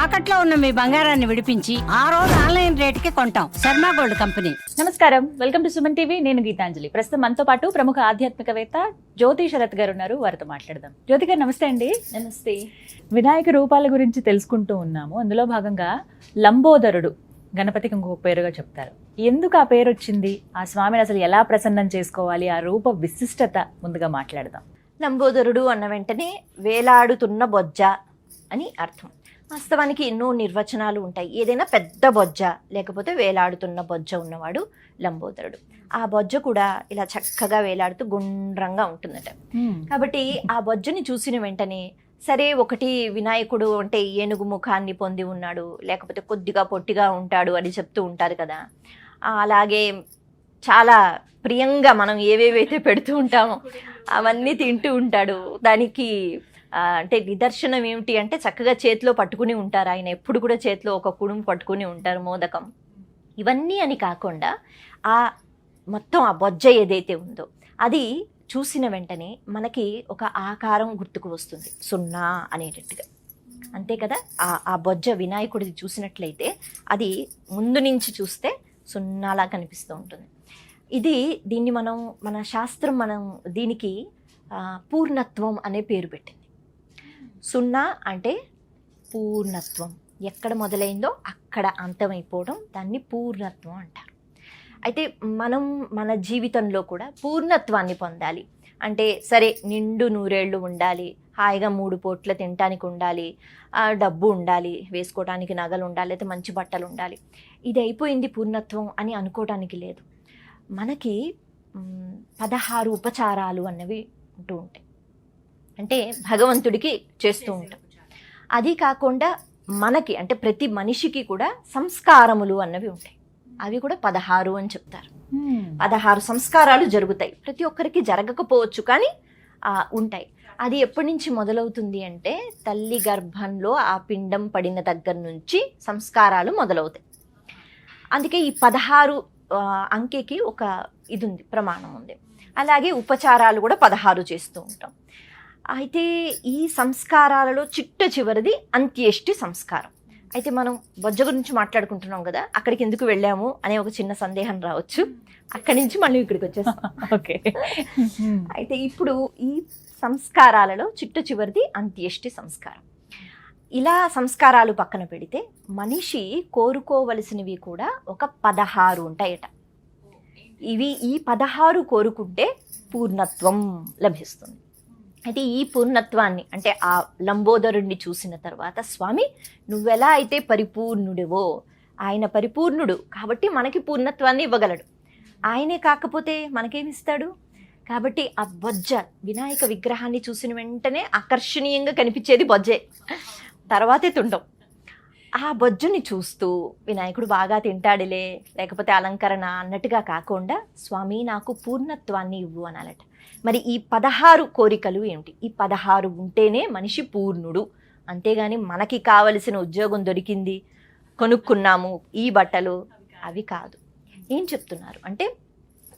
తాకట్లో ఉన్న మీ బంగారాన్ని విడిపించి ఆ రోజు ఆన్లైన్ రేటుకి కొంటాం. Sharma gold company. నమస్కారం, వెల్కమ్ టు సుమన్ టీవీ. నేను గీతాంజలి. ప్రస్తుతం మనతో పాటు ప్రముఖ ఆధ్యాత్మికవేత్త జ్యోతి శరత్ గారు ఉన్నారు. వారితో మాట్లాడదాం. జ్యోతి గారు నమస్తే అండి. నమస్తే. వినాయక రూపాల గురించి తెలుసుకుంటూ ఉన్నాము. అందులో భాగంగా లంబోదరుడు గణపతికి ఇంకొక పేరుగా చెప్తారు. ఎందుకు ఆ పేరు వచ్చింది? ఆ స్వామిని అసలు ఎలా ప్రసన్నం చేసుకోవాలి? ఆ రూప విశిష్టత ముందుగా మాట్లాడదాం. లంబోదరుడు అన్న వెంటనే వేలాడుతున్న బొజ్జ అని అర్థం. వాస్తవానికి ఎన్నో నిర్వచనాలు ఉంటాయి. ఏదైనా పెద్ద బొజ్జ లేకపోతే వేలాడుతున్న బొజ్జ ఉన్నవాడు లంబోదరుడు. ఆ బొజ్జ కూడా ఇలా చక్కగా వేలాడుతూ గుండ్రంగా ఉంటుందట. కాబట్టి ఆ బొజ్జని చూసిన వెంటనే సరే, ఒకటి వినాయకుడు అంటే ఏనుగు ముఖాన్ని పొంది ఉన్నాడు, లేకపోతే కొద్దిగా పొట్టిగా ఉంటాడు అని చెప్తూ ఉంటారు కదా. అలాగే చాలా ప్రియంగా మనం ఏవేవైతే పెడుతూ ఉంటామో అవన్నీ తింటూ ఉంటాడు. దానికి అంటే నిదర్శనం ఏమిటి అంటే చక్కగా చేతిలో పట్టుకుని ఉంటారు. ఆయన ఎప్పుడు కూడా చేతిలో ఒక కుడుము పట్టుకుని ఉంటారు, మోదకం. ఇవన్నీ అని కాకుండా ఆ మొత్తం ఆ బొజ్జ ఏదైతే ఉందో అది చూసిన వెంటనే మనకి ఒక ఆకారం గుర్తుకు వస్తుంది, సున్నా అనేటట్టుగా. అంతే కదా. ఆ బొజ్జ వినాయకుడిది చూసినట్లయితే అది ముందు నుంచి చూస్తే సున్నాలా కనిపిస్తూ ఉంటుంది. దీన్ని మన శాస్త్రం దీనికి పూర్ణత్వం అనే పేరు పెట్టింది. సున్నా అంటే పూర్ణత్వం, ఎక్కడ మొదలైందో అక్కడ అంతమైపోవడం, దాన్ని పూర్ణత్వం అంటారు. అయితే మన జీవితంలో కూడా పూర్ణత్వాన్ని పొందాలి అంటే సరే, నిండు నూరేళ్ళు ఉండాలి, హాయిగా 3 పూట్ల తినటానికి ఉండాలి, డబ్బు ఉండాలి, వేసుకోవడానికి నగలు ఉండాలి, అయితే మంచి బట్టలు ఉండాలి, ఇది అయిపోయింది పూర్ణత్వం అని అనుకోవటానికి లేదు. మనకి 16 ఉపచారాలు అన్నవి ఉంటూ ఉంటాయి. అంటే భగవంతుడికి చేస్తూ ఉంటాం. అది కాకుండా మనకి అంటే ప్రతి మనిషికి కూడా సంస్కారములు అన్నవి ఉంటాయి. అవి కూడా 16 అని చెప్తారు. 16 సంస్కారాలు జరుగుతాయి. ప్రతి ఒక్కరికి జరగకపోవచ్చు, కానీ ఉంటాయి. అది ఎప్పటి నుంచి మొదలవుతుంది అంటే తల్లి గర్భంలో ఆ పిండం పడిన దగ్గర నుంచి సంస్కారాలు మొదలవుతాయి. అందుకే ఈ 16 అంకెకి ఒక ఇది ఉంది, ప్రమాణం ఉంది. అలాగే ఉపచారాలు కూడా 16 చేస్తూ ఉంటాం. అయితే ఈ సంస్కారాలలో చిట్ట చివరిది అంత్యేష్టి సంస్కారం. అయితే మనం బొజ్జ గురించి మాట్లాడుకుంటున్నాం కదా, అక్కడికి ఎందుకు వెళ్ళాము అనే ఒక చిన్న సందేహం రావచ్చు. అక్కడి నుంచి మళ్ళీ ఇక్కడికి వచ్చేస్తాం. ఓకే. అయితే ఇప్పుడు ఈ సంస్కారాలలో చిట్ట చివరిది అంత్యేష్టి సంస్కారం. ఇలా సంస్కారాలు పక్కన పెడితే మనిషి కోరుకోవలసినవి కూడా ఒక 16 ఉంటాయట. ఈ 16 కోరుకుంటే పూర్ణత్వం లభిస్తుంది. అయితే ఈ పూర్ణత్వాన్ని అంటే ఆ లంబోదరుణ్ణి చూసిన తర్వాత స్వామి నువ్వెలా అయితే పరిపూర్ణుడివో, ఆయన పరిపూర్ణుడు కాబట్టి మనకి పూర్ణత్వాన్ని ఇవ్వగలడు. ఆయనే కాకపోతే మనకేమిస్తాడు? కాబట్టి ఆ బొజ్జ వినాయక విగ్రహాన్ని చూసిన వెంటనే ఆకర్షణీయంగా కనిపించేది బొజ్జే, తర్వాతే తుండం. ఆ బొజ్జుని చూస్తూ వినాయకుడు బాగా తింటాడులే, లేకపోతే అలంకరణ అన్నట్టుగా కాకుండా స్వామి నాకు పూర్ణత్వాన్ని ఇవ్వు అనాలట. మరి ఈ 16 కోరికలు ఏమిటి? ఈ 16 ఉంటేనే మనిషి పూర్ణుడు. అంతేగాని మనకి కావలసిన ఉద్యోగం దొరికింది, కొనుక్కున్నాము ఈ బట్టలు, అవి కాదు. ఏం చెప్తున్నారు అంటే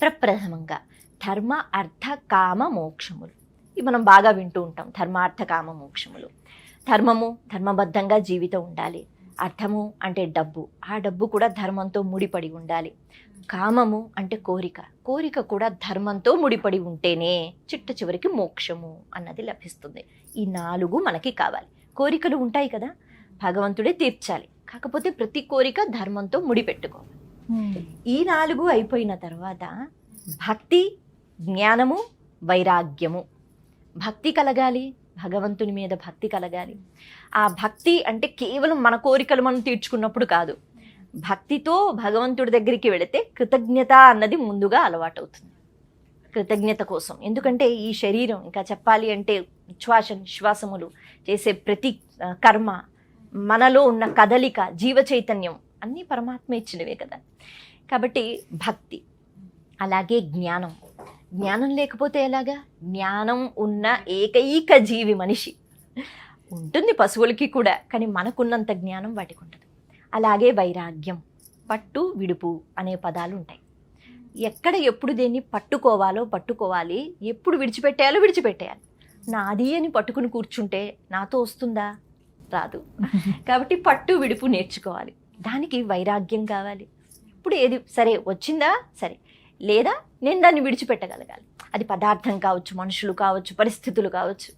ప్రప్రథమంగా ధర్మ అర్థ కామ మోక్షములు. ఇవి మనం బాగా వింటూ ఉంటాం, ధర్మార్థ కామ మోక్షములు. ధర్మము, ధర్మబద్ధంగా జీవితం ఉండాలి. అర్థము అంటే డబ్బు, ఆ డబ్బు కూడా ధర్మంతో ముడిపడి ఉండాలి. కామము అంటే కోరిక, కోరిక కూడా ధర్మంతో ముడిపడి ఉంటేనే చిట్ట చివరికి మోక్షము అన్నది లభిస్తుంది. ఈ 4 మనకి కావాలి. కోరికలు ఉంటాయి కదా, భగవంతుడే తీర్చాలి, కాకపోతే ప్రతి కోరిక ధర్మంతో ముడిపెట్టుకోవాలి. ఈ 4 అయిపోయిన తర్వాత భక్తి, జ్ఞానము, వైరాగ్యము. భక్తి కలగాలి, భగవంతుని మీద భక్తి కలగాలి. ఆ భక్తి అంటే కేవలం మన కోరికలు మనం తీర్చుకున్నప్పుడు కాదు. భక్తితో భగవంతుడి దగ్గరికి వెళితే కృతజ్ఞత అన్నది ముందుగా అలవాటవుతుంది. కృతజ్ఞత కోసం, ఎందుకంటే ఈ శరీరం, ఇంకా చెప్పాలి అంటే ఉచ్ఛ్వాస నిశ్వాసములు చేసే ప్రతి కర్మ, మనలో ఉన్న కదలిక, జీవ చైతన్యం అన్నీ పరమాత్మ ఇచ్చినవే కదా. కాబట్టి భక్తి, అలాగే జ్ఞానం. జ్ఞానం లేకపోతే ఎలాగా? జ్ఞానం ఉన్న ఏకైక జీవి మనిషి. ఉంటుంది పశువులకి కూడా, కానీ మనకున్నంత జ్ఞానం వాటికి ఉంటుంది. అలాగే వైరాగ్యం, పట్టు విడుపు అనే పదాలు ఉంటాయి. ఎక్కడ ఎప్పుడు దేన్ని పట్టుకోవాలో పట్టుకోవాలి, ఎప్పుడు విడిచిపెట్టేయాలో విడిచిపెట్టేయాలి. నాది అని పట్టుకుని కూర్చుంటే నాతో వస్తుందా? రాదు. కాబట్టి పట్టు విడుపు నేర్చుకోవాలి. దానికి వైరాగ్యం కావాలి. ఇప్పుడు ఏది సరే వచ్చిందా సరే, లేదా నేను దాన్ని విడిచిపెట్టగలగాలి. అది పదార్థం కావచ్చు, మనుషులు కావచ్చు, పరిస్థితులు కావచ్చు.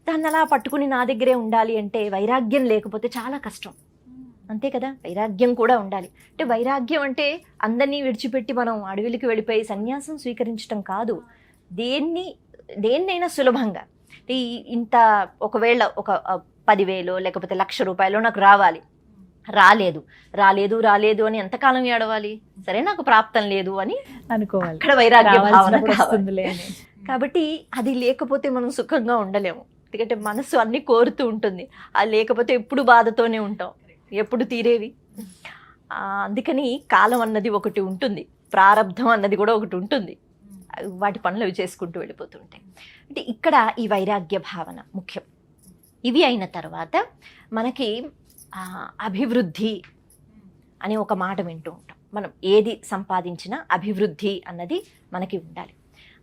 దాన్ని అలా పట్టుకుని నా దగ్గరే ఉండాలి అంటే వైరాగ్యం లేకపోతే చాలా కష్టం. అంతే కదా, వైరాగ్యం కూడా ఉండాలి. అంటే వైరాగ్యం అంటే అందరినీ విడిచిపెట్టి మనం అడవికి వెళ్ళిపోయి సన్యాసం స్వీకరించడం కాదు. దేన్నైనా సులభంగా ఇంత ఒకవేళ ఒక 10,000 లేకపోతే 1,00,000 రూపాయలు నాకు రాలేదు అని ఎంతకాలం ఏడవాలి? సరే నాకు ప్రాప్తం లేదు అని అనుకోవాలి, అక్కడ వైరాగ్య భావన రావాల్సినప్పుడు కావాలి. వస్తుందిలే అని. కాబట్టి అది లేకపోతే మనం సుఖంగా ఉండలేము. ఎందుకంటే మనసు అన్ని కోరుతూ ఉంటుంది. అది లేకపోతే ఎప్పుడు బాధతోనే ఉంటాం, ఎప్పుడు తీరేవి. అందుకని కాలం అన్నది ఒకటి ఉంటుంది, ప్రారబ్ధం అన్నది కూడా ఒకటి ఉంటుంది. వాటి పనులు అవి చేసుకుంటూ వెళ్ళిపోతూ ఉంటాయి. అంటే ఇక్కడ ఈ వైరాగ్య భావన ముఖ్యం. ఇవి అయిన తర్వాత మనకి అభివృద్ధి అనే ఒక మాట వింటూ ఉంటాం. మనం ఏది సంపాదించినా అభివృద్ధి అన్నది మనకి ఉండాలి.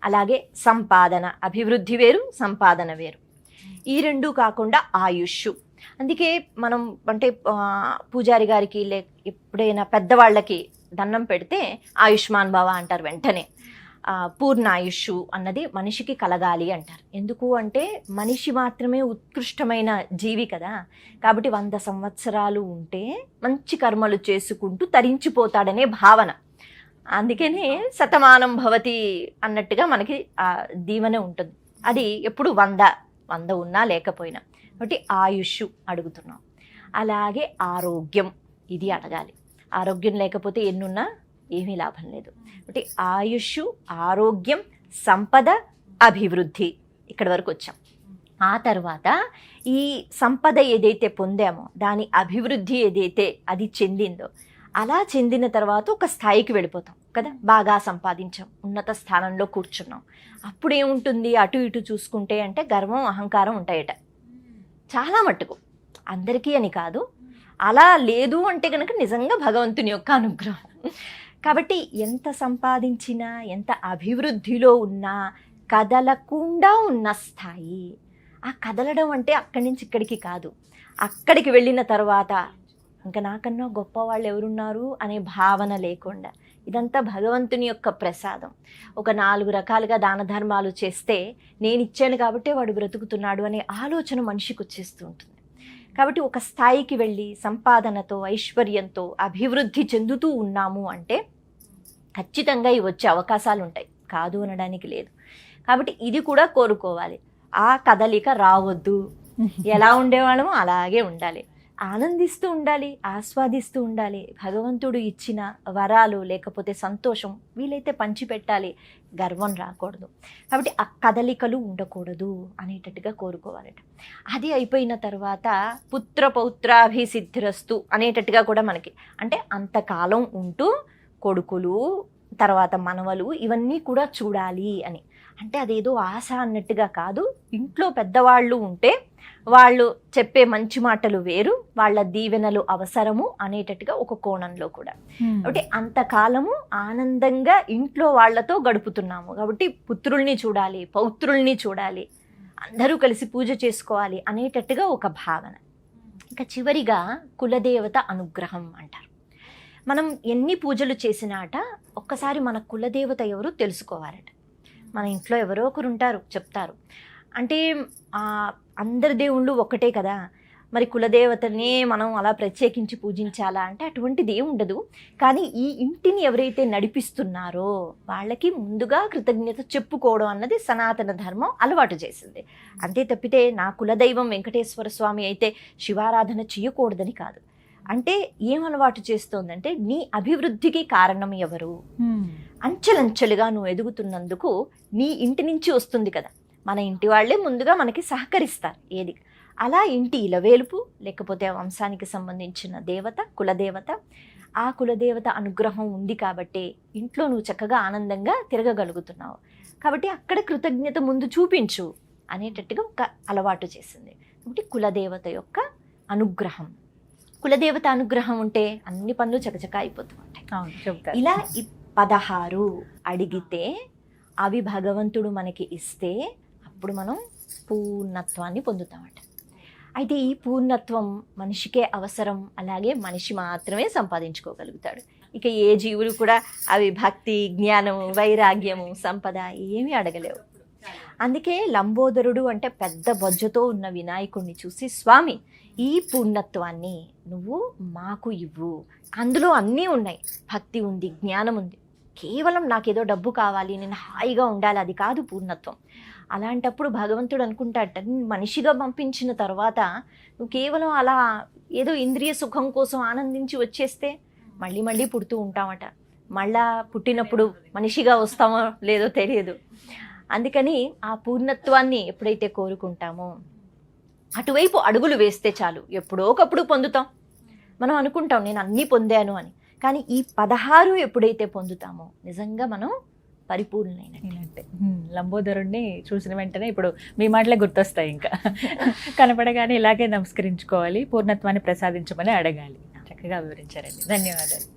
అలాగే సంపాదన, అభివృద్ధి వేరు, సంపాదన వేరు. ఈ రెండు కాకుండా ఆయుష్. అందుకే మనం అంటే పూజారి గారికి ఎప్పుడైనా పెద్దవాళ్ళకి దండం పెడితే ఆయుష్మాన్ భవ అంటారు వెంటనే. పూర్ణ ఆయుష్ అన్నది మనిషికి కలగాలి అంటారు. ఎందుకు అంటే మనిషి మాత్రమే ఉత్కృష్టమైన జీవి కదా. కాబట్టి 100 సంవత్సరాలు ఉంటే మంచి కర్మలు చేసుకుంటూ తరించిపోతాడనే భావన. అందుకనే శతమానం భవతి అన్నట్టుగా మనకి దీవెన ఉంటుంది. అది ఎప్పుడు 100 ఉన్నా లేకపోయినా. కాబట్టి ఆయుష్ అడుగుతున్నాం. అలాగే ఆరోగ్యం, ఇది అడగాలి. ఆరోగ్యం లేకపోతే ఎన్నున్నా ఏమీ లాభం లేదు. కాబట్టి ఆయుష్, ఆరోగ్యం, సంపద, అభివృద్ధి, ఇక్కడి వరకు వచ్చాం. ఆ తర్వాత ఈ సంపద ఏదైతే పొందామో దాని అభివృద్ధి ఏదైతే అది చెందిందో, అలా చెందిన తర్వాత ఒక స్థాయికి వెళ్ళిపోతాం కదా. బాగా సంపాదించాం, ఉన్నత స్థానంలో కూర్చున్నాం. అప్పుడు ఏముంటుంది, అటు ఇటు చూసుకుంటే అంటే గర్వం, అహంకారం ఉంటాయట చాలా మట్టుకు. అందరికీ అని కాదు. అలా లేదు అంటే కనుక నిజంగా భగవంతుని యొక్క అనుగ్రహం. కాబట్టి ఎంత సంపాదించినా, ఎంత అభివృద్ధిలో ఉన్నా కదలకుండా ఉన్న స్థాయి. ఆ కదలడం అంటే అక్కడి నుంచి ఇక్కడికి కాదు. అక్కడికి వెళ్ళిన తర్వాత ఇంకా నాకన్నా గొప్ప వాళ్ళు ఎవరున్నారు అనే భావన లేకుండా, ఇదంతా భగవంతుని యొక్క ప్రసాదం. ఒక 4 రకాలుగా దాన ధర్మాలు చేస్తే నేను ఇచ్చాను కాబట్టే వాడు బ్రతుకుతున్నాడు అనే ఆలోచన మనిషికి వచ్చేస్తూ ఉంటుంది. కాబట్టి ఒక స్థాయికి వెళ్ళి సంపాదనతో, ఐశ్వర్యంతో అభివృద్ధి చెందుతూ ఉన్నాము అంటే ఖచ్చితంగా ఇవి వచ్చే అవకాశాలు ఉంటాయి, కాదు అనడానికి లేదు. కాబట్టి ఇది కూడా కోరుకోవాలి. ఆ కదలిక రావద్దు. ఎలా ఉండేవాళ్ళమో అలాగే ఉండాలి. ఆనందిస్తూ ఉండాలి, ఆస్వాదిస్తూ ఉండాలి. భగవంతుడు ఇచ్చిన వరాలు లేకపోతే సంతోషం వీలైతే పంచిపెట్టాలి, గర్వం రాకూడదు. కాబట్టి ఆ కదలికలు ఉండకూడదు అనేటట్టుగా కోరుకోవాలట. అది అయిపోయిన తర్వాత పుత్ర పౌత్రాభిసిద్ధిరస్తు అనేటట్టుగా కూడా మనకి, అంటే అంతకాలం ఉంటూ కొడుకులు, తర్వాత మనవలు ఇవన్నీ కూడా చూడాలి అని. అంటే అదేదో ఆశ అన్నట్టుగా కాదు. ఇంట్లో పెద్దవాళ్ళు ఉంటే వాళ్ళు చెప్పే మంచి మాటలు వేరు, వాళ్ళ దీవెనలు అవసరము అనేటట్టుగా ఒక కోణంలో కూడా. కాబట్టి అంతకాలము ఆనందంగా ఇంట్లో వాళ్ళతో గడుపుతున్నాము కాబట్టి పుత్రుల్ని చూడాలి, పౌత్రుల్ని చూడాలి, అందరూ కలిసి పూజ చేసుకోవాలి అనేటట్టుగా ఒక భావన. ఇంకా చివరిగా కులదేవత అనుగ్రహం అంటారు. మనం ఎన్ని పూజలు చేసినాట ఒక్కసారి మన కులదేవత ఎవరు తెలుసుకోవాలట. మన ఇంట్లో ఎవరో ఒకరు ఉంటారు, చెప్తారు. అంటే అందరి దేవుళ్ళు ఒక్కటే కదా, మరి కులదేవతనే మనం అలా ప్రత్యేకించి పూజించాలా అంటే అటువంటిది ఏమి ఉండదు. కానీ ఈ ఇంటిని ఎవరైతే నడిపిస్తున్నారో వాళ్ళకి ముందుగా కృతజ్ఞత చెప్పుకోవడం అన్నది సనాతన ధర్మం అలవాటు చేసింది. అంతే తప్పితే నా కులదైవం వెంకటేశ్వర స్వామి అయితే శివారాధన చేయకూడదని కాదు. అంటే ఏం అలవాటు చేస్తోందంటే నీ అభివృద్ధికి కారణం ఎవరు, అంచెలంచెలుగా నువ్వు ఎదుగుతున్నందుకు నీ ఇంటి నుంచి వస్తుంది కదా. మన ఇంటి వాళ్ళే ముందుగా మనకి సహకరిస్తారు ఏది. అలా ఇంటి ఇలవేలుపు లేకపోతే వంశానికి సంబంధించిన దేవత కులదేవత, ఆ కులదేవత అనుగ్రహం ఉంది కాబట్టి ఇంట్లో నువ్వు చక్కగా ఆనందంగా తిరగగలుగుతున్నావు. కాబట్టి అక్కడ కృతజ్ఞత ముందు చూపించు అనేటట్టుగా ఒక అలవాటు చేసింది. కాబట్టి కులదేవత యొక్క అనుగ్రహం, కులదేవత అనుగ్రహం ఉంటే అన్ని పనులు చకచకా అయిపోతూ ఉంటాయి. ఇలా 16 అడిగితే అవి భగవంతుడు మనకి ఇస్తే అప్పుడు మనం పూర్ణత్వాన్ని పొందుతామట. అయితే ఈ పూర్ణత్వం మనిషికే అవసరం, అలాగే మనిషి మాత్రమే సంపాదించుకోగలుగుతాడు. ఇక ఏ జీవులు కూడా అవి భక్తి, జ్ఞానము, వైరాగ్యము, సంపద ఏమీ అడగలేవు. అందుకే లంబోదరుడు అంటే పెద్ద బొజ్జతో ఉన్న వినాయకుడిని చూసి, స్వామి ఈ పూర్ణత్వాన్ని నువ్వు మాకు ఇవ్వు, అందులో అన్నీ ఉన్నాయి, భక్తి ఉంది, జ్ఞానం ఉంది, కేవలం నాకేదో డబ్బు కావాలి, నేను హాయిగా ఉండాలి, అది కాదు పూర్ణత్వం. అలాంటప్పుడు భగవంతుడు అనుకుంటాడట, మనిషిగా పంపించిన తర్వాత నువ్వు కేవలం అలా ఏదో ఇంద్రియ సుఖం కోసం ఆనందించి వచ్చేస్తే మళ్ళీ మళ్ళీ పుడుతూ ఉంటామట. మళ్ళా పుట్టినప్పుడు మనిషిగా వస్తామో లేదో తెలియదు. అందుకని ఆ పూర్ణత్వాన్ని ఎప్పుడైతే కోరుకుంటామో అటువైపు అడుగులు వేస్తే చాలు, ఎప్పుడో ఒకప్పుడు పొందుతాం. మనం అనుకుంటాం నేను అన్నీ పొందాను అని, కానీ ఈ 16 ఎప్పుడైతే పొందుతామో నిజంగా మనం పరిపూర్ణైనట్టే. లంబోదరుణ్ణి చూసిన వెంటనే ఇప్పుడు మీ మాటలే గుర్తొస్తాయి. ఇంకా కనపడగానే ఇలాగే నమస్కరించుకోవాలి, పూర్ణత్వాన్ని ప్రసాదించమని అడగాలి. చక్కగా వివరించారండి, ధన్యవాదాలు.